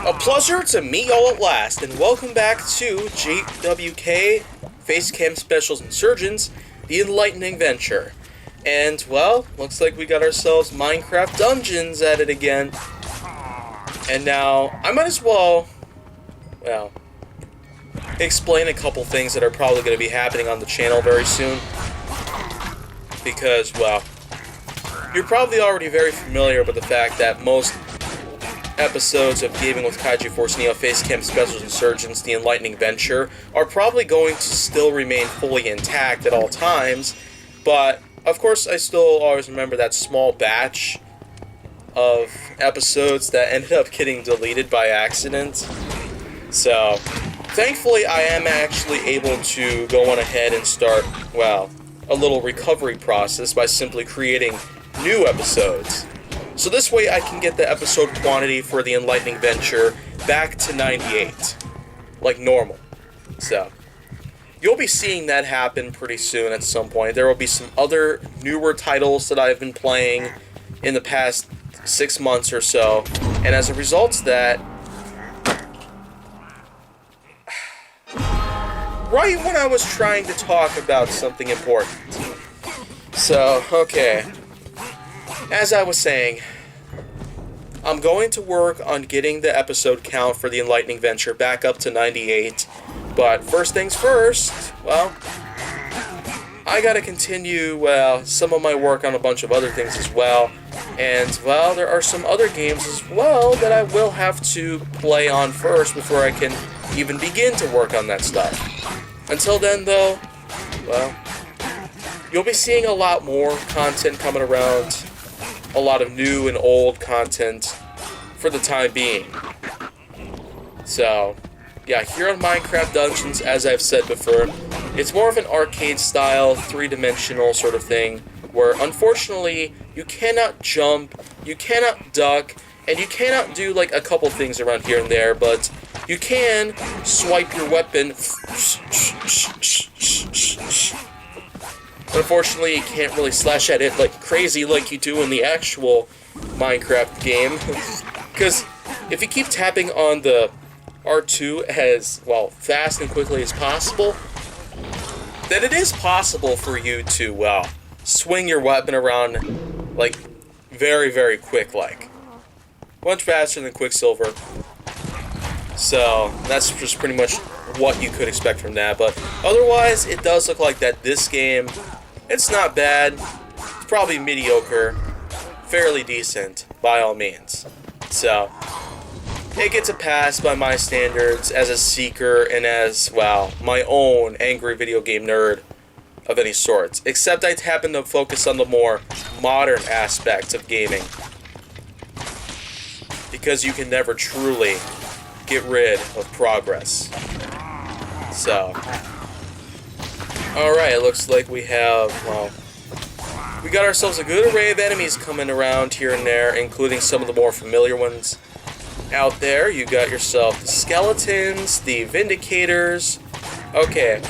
A pleasure to meet y'all at last, and welcome back to JWK Facecam Specials Insurgence, the Enlightening venture. And, well, looks like we got ourselves Minecraft Dungeons at it again. And now, I might as well, explain a couple things that are probably going to be happening on the channel very soon. Because, well, you're probably already very familiar with the fact that most episodes of Gaming with KaijuForceNeo, Facecam Specials Insurgence, the Enlightening venture, are probably going to still remain fully intact at all times, but, of course, I still always remember that small batch of episodes that ended up getting deleted by accident. So, thankfully, I am actually able to go on ahead and start, well, a little recovery process by simply creating new episodes. So this way I can get the episode quantity for the Enlightening venture back to 98, like normal. So, you'll be seeing that happen pretty soon at some point. There will be some other newer titles that I've been playing in the past 6 months or so, and as a result of that, right when I was trying to talk about something important. So, okay. As I was saying, I'm going to work on getting the episode count for the Enlightening venture back up to 98, but first things first, well, I gotta continue, some of my work on a bunch of other things as well, and, well, there are some other games as well that I will have to play on first before I can even begin to work on that stuff. Until then, though, well, you'll be seeing a lot more content coming around, a lot of new and old content for the time being. So, yeah, here on Minecraft Dungeons, as I've said before, it's more of an arcade-style, three-dimensional sort of thing, where, unfortunately, you cannot jump, you cannot duck, and you cannot do, like, a couple things around here and there, but you can swipe your weapon. Unfortunately, you can't really slash at it like crazy like you do in the actual Minecraft game. Because if you keep tapping on the R2 as, well, fast and quickly as possible, then it is possible for you to, well, swing your weapon around, like, very, very quick, like. Much faster than Quicksilver. So, that's just pretty much what you could expect from that. But otherwise, it does look like that this game, it's not bad. It's probably mediocre. Fairly decent, by all means. So, it gets a pass by my standards as a seeker and as, well, my own angry video game nerd of any sorts. Except I happen to focus on the more modern aspects of gaming. Because you can never truly get rid of progress. So, alright, it looks like we have, well, we got ourselves a good array of enemies coming around here and there, including some of the more familiar ones out there. You got yourself the skeletons, the vindicators. Okay,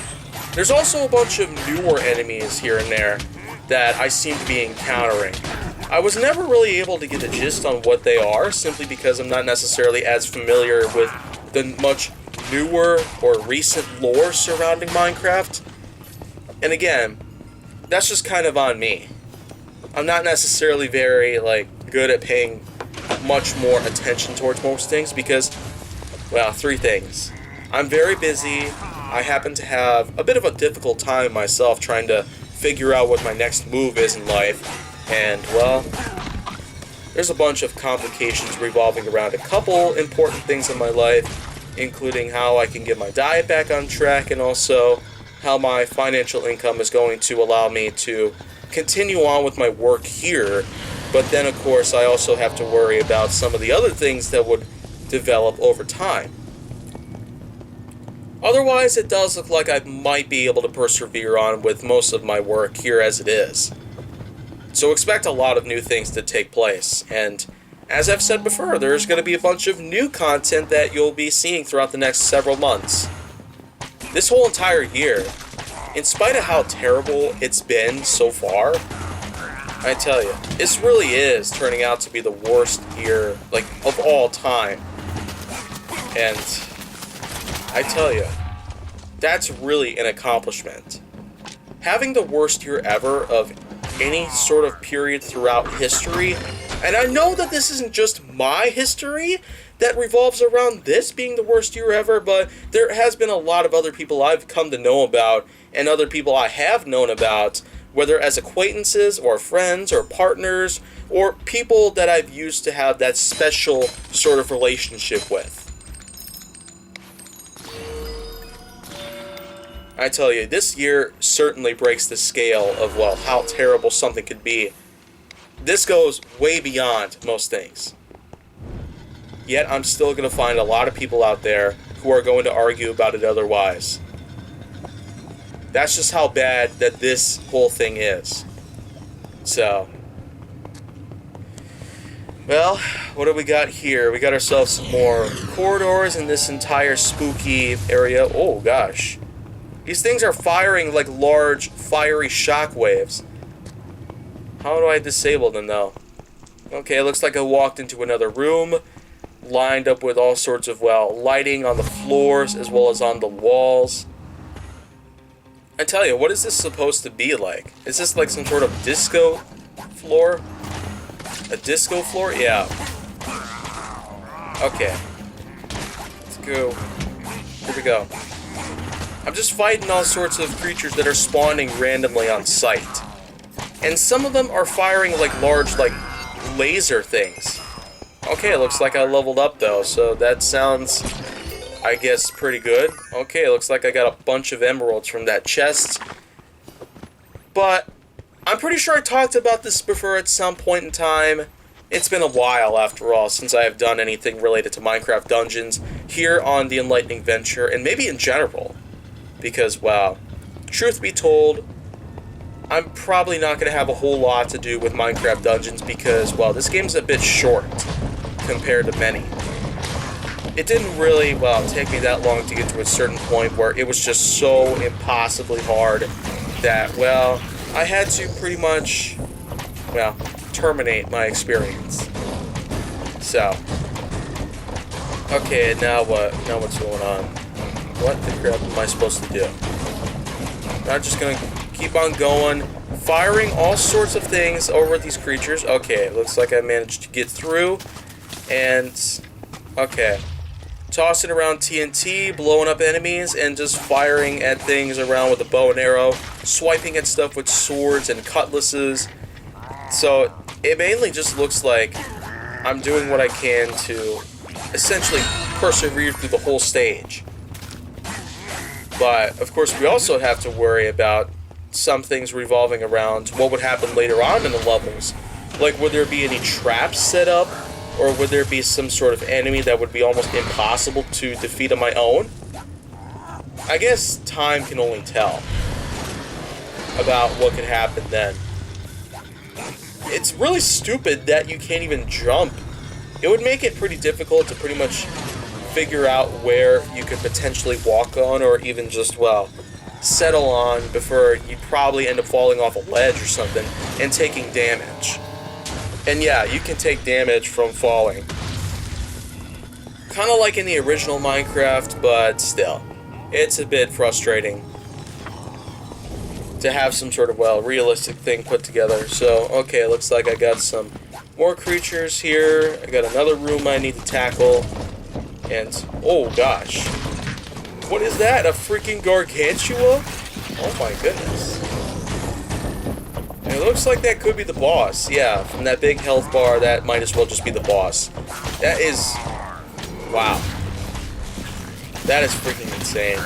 there's also a bunch of newer enemies here and there that I seem to be encountering. I was never really able to get a gist on what they are, simply because I'm not necessarily as familiar with the much newer or recent lore surrounding Minecraft. And again, that's just kind of on me. I'm not necessarily very, like, good at paying much more attention towards most things because, well, 3 things. I'm very busy. I happen to have a bit of a difficult time myself trying to figure out what my next move is in life. And, well, there's a bunch of complications revolving around a couple important things in my life, including how I can get my diet back on track and also how my financial income is going to allow me to continue on with my work here. But then, of course, I also have to worry about some of the other things that would develop over time. Otherwise, it does look like I might be able to persevere on with most of my work here as it is. So expect a lot of new things to take place, and as I've said before, there's going to be a bunch of new content that you'll be seeing throughout the next several months. This whole entire year, in spite of how terrible it's been so far, I tell you, this really is turning out to be the worst year, like, of all time. And I tell you, that's really an accomplishment. Having the worst year ever of any sort of period throughout history, and I know that this isn't just my history that revolves around this being the worst year ever, but there has been a lot of other people I've come to know about, and other people I have known about, whether as acquaintances or friends or partners, or people that I've used to have that special sort of relationship with. I tell you, this year certainly breaks the scale of, well, how terrible something could be. This goes way beyond most things. Yet I'm still going to find a lot of people out there who are going to argue about it otherwise. That's just how bad that this whole thing is. So, well, what do we got here? We got ourselves some more corridors in this entire spooky area. Oh, gosh. These things are firing like large, fiery shockwaves. How do I disable them, though? Okay, it looks like I walked into another room, lined up with all sorts of, well, lighting on the floors as well as on the walls. I tell you, what is this supposed to be like? Is this like some sort of disco floor? A disco floor? Yeah. Okay. Let's go. Here we go. I'm just fighting all sorts of creatures that are spawning randomly on sight. And some of them are firing like large, like, laser things. Okay, it looks like I leveled up though, so that sounds, I guess, pretty good. Okay, it looks like I got a bunch of emeralds from that chest. But I'm pretty sure I talked about this before at some point in time. It's been a while, after all, since I have done anything related to Minecraft Dungeons here on the Enlightening Venture, and maybe in general. Because, wow, truth be told, I'm probably not going to have a whole lot to do with Minecraft Dungeons because, well, this game's a bit short compared to many. It didn't really, well, take me that long to get to a certain point where it was just so impossibly hard that, well, I had to pretty much, well, terminate my experience. So, okay, now what? Now what's going on? What the crap am I supposed to do? I'm just gonna keep on going, firing all sorts of things over at these creatures. Okay, looks like I managed to get through. And, okay. Tossing around TNT, blowing up enemies, and just firing at things around with a bow and arrow. Swiping at stuff with swords and cutlasses. So, it mainly just looks like I'm doing what I can to essentially persevere through the whole stage. But, of course, we also have to worry about some things revolving around what would happen later on in the levels. Like, would there be any traps set up? Or would there be some sort of enemy that would be almost impossible to defeat on my own? I guess time can only tell about what could happen then. It's really stupid that you can't even jump. It would make it pretty difficult to pretty much figure out where you could potentially walk on or even just, well, settle on before you'd probably end up falling off a ledge or something and taking damage. And yeah, you can take damage from falling. Kind of like in the original Minecraft, but still, it's a bit frustrating to have some sort of, well, realistic thing put together. So, okay, looks like I got some more creatures here. I got another room I need to tackle. And, oh gosh. What is that? A freaking Gargantua? Oh my goodness. And it looks like that could be the boss. Yeah, from that big health bar, that might as well just be the boss. That is... wow. That is freaking insane.